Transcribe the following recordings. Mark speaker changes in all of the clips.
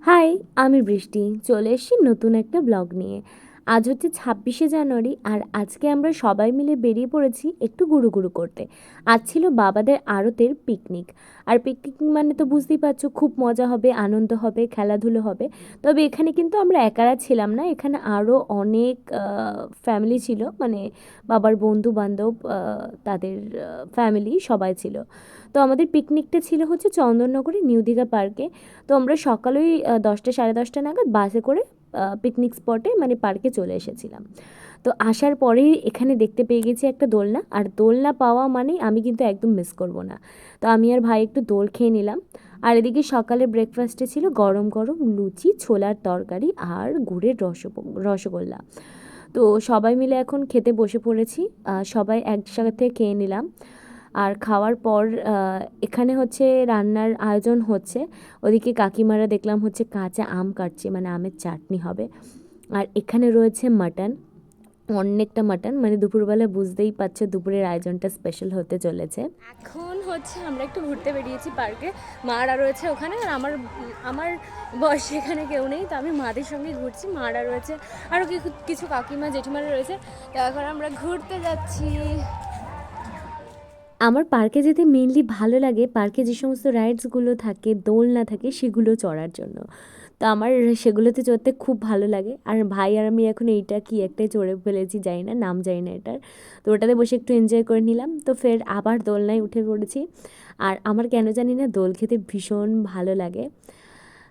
Speaker 1: High, আমি বৃষ্টি চলে এসেছি নতুন একটা ব্লগ নিয়ে। আজ হচ্ছে 26শে জানুয়ারি আর আজকে আমরা সবাই মিলে বেরিয়ে পড়েছি একটু গুরু করতে। আজ ছিল বাবাদের আড়তের পিকনিক। আর পিকনিক মানে তো বুঝতেই পারছো, খুব মজা হবে, আনন্দ হবে, খেলাধুলো হবে। তবে এখানে কিন্তু আমরা একারা ছিলাম না, এখানে আরও অনেক ফ্যামিলি ছিল, মানে বাবার বন্ধু বান্ধব, তাদের ফ্যামিলি সবাই ছিল। তো আমাদের পিকনিকটা ছিল হচ্ছে চন্দননগরে নিউ দীঘা পার্কে। তো আমরা সকালেই 10টা সাড়ে 10টা নাগাদ বাসে করে পিকনিক স্পটে মানে পার্কে চলে এসেছিলাম। তো আসার পরেই এখানে দেখতে পেয়ে গেছি একটা দোলনা, আর দোলনা পাওয়া মানেই আমি কিন্তু একদম মিস করব না। তো আমি আর ভাই একটু দোল খেয়ে নিলাম। আর এদিকে সকালে ব্রেকফাস্টে ছিল গরম গরম লুচি, ছোলার তরকারি আর গুড়ের রসগোল্লা। তো সবাই মিলে এখন খেতে বসে পড়েছি। সবাই একসাথে খেয়ে নিলাম। আর খাওয়ার পর এখানে হচ্ছে রান্নার আয়োজন হচ্ছে। ওদিকে কাকিমারা দেখলাম হচ্ছে কাঁচা আম কাটছে, মানে আমের চাটনি হবে। আর এখানে রয়েছে মাটন, অনেকটা মাটন, মানে দুপুরবেলা বুঝতেই পারছো দুপুরের আয়োজনটা স্পেশাল হতে চলেছে। এখন হচ্ছে আমরা একটু ঘুরতে বেরিয়েছি পার্কে। মারা রয়েছে ওখানে, আর আমার আমার বয়স এখানে কেউ নেই, তো আমি মাদের সঙ্গে ঘুরছি। মারা রয়েছে, আরও কিছু কাকিমা জেঠিমারা রয়েছে। তো এখন আমরা ঘুরতে যাচ্ছি। আমার পার্কে যেতে মেনলি ভালো লাগে, পার্কে যে সমস্ত রাইডসগুলো থাকে, দোলনা থাকে, সেগুলো চড়ার জন্য। তো আমার সেগুলোতে চড়তে খুব ভালো লাগে। আর ভাই আর আমি এখন এইটা কি একটাই চড়ে ফেলেছি, জানি না নাম, জানি না এটার। তো ওটাতে বসে একটু এনজয় করে নিলাম। তো ফের আবার দোলনায় উঠে পড়েছি। আর আমার কেন জানি না দোল খেতে ভীষণ ভালো লাগে।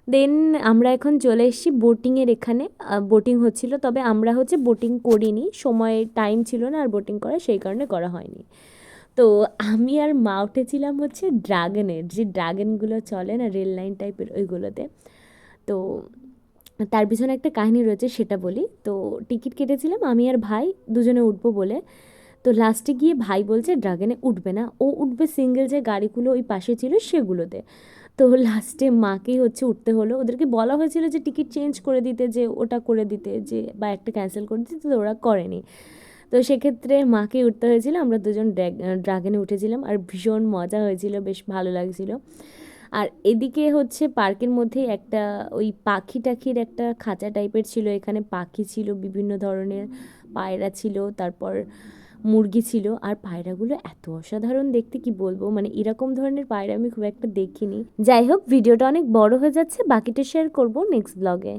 Speaker 1: দেন আমরা এখন চলে এসেছি বোটিংয়ের এখানে। বোটিং হচ্ছিলো, তবে আমরা হচ্ছে বোটিং করিনি, সময় টাইম ছিল না আর বোটিং করা, সেই কারণে করা হয়নি। তো আমি আর মা উঠেছিলাম হচ্ছে ড্রাগনের, যে ড্রাগনগুলো চলে না রেল লাইন টাইপের, ওইগুলোতে। তো তার পিছনে একটা কাহিনী রয়েছে, সেটা বলি। তো টিকিট কেটেছিলাম আমি আর ভাই দুজনে উঠবো বলে। তো লাস্টে গিয়ে ভাই বলছে ড্রাগনে উঠবে না, ও উঠবে সিঙ্গেল যে গাড়িগুলো ওই পাশে ছিল সেগুলোতে। তো লাস্টে মাকেই হচ্ছে উঠতে হলো। ওদেরকে বলা হয়েছিল যে টিকিট চেঞ্জ করে দিতে, যে ওটা করে দিতে, যে বা একটা ক্যান্সেল করে দিতে, তো ওরা করেনি। তো সেক্ষেত্রে মাকেই উঠতে হয়েছিল। আমরা দুজন ড্রাগনে উঠেছিলাম আর ভীষণ মজা হয়েছিল, বেশ ভালো লাগছিল। আর এদিকে হচ্ছে পার্কের মধ্যেই একটা ওই পাখি টাখির একটা খাঁচা টাইপের ছিল, এখানে পাখি ছিল বিভিন্ন ধরনের, পায়রা ছিল, তারপর মুরগি ছিল। আর পায়রাগুলো এত অসাধারণ দেখতে, কি বলবো, মানে এরকম ধরনের পায়রা আমি খুব একটা দেখিনি। যাই হোক, ভিডিওটা অনেক বড় হয়ে যাচ্ছে, বাকিটা শেয়ার করব নেক্সট ব্লগে।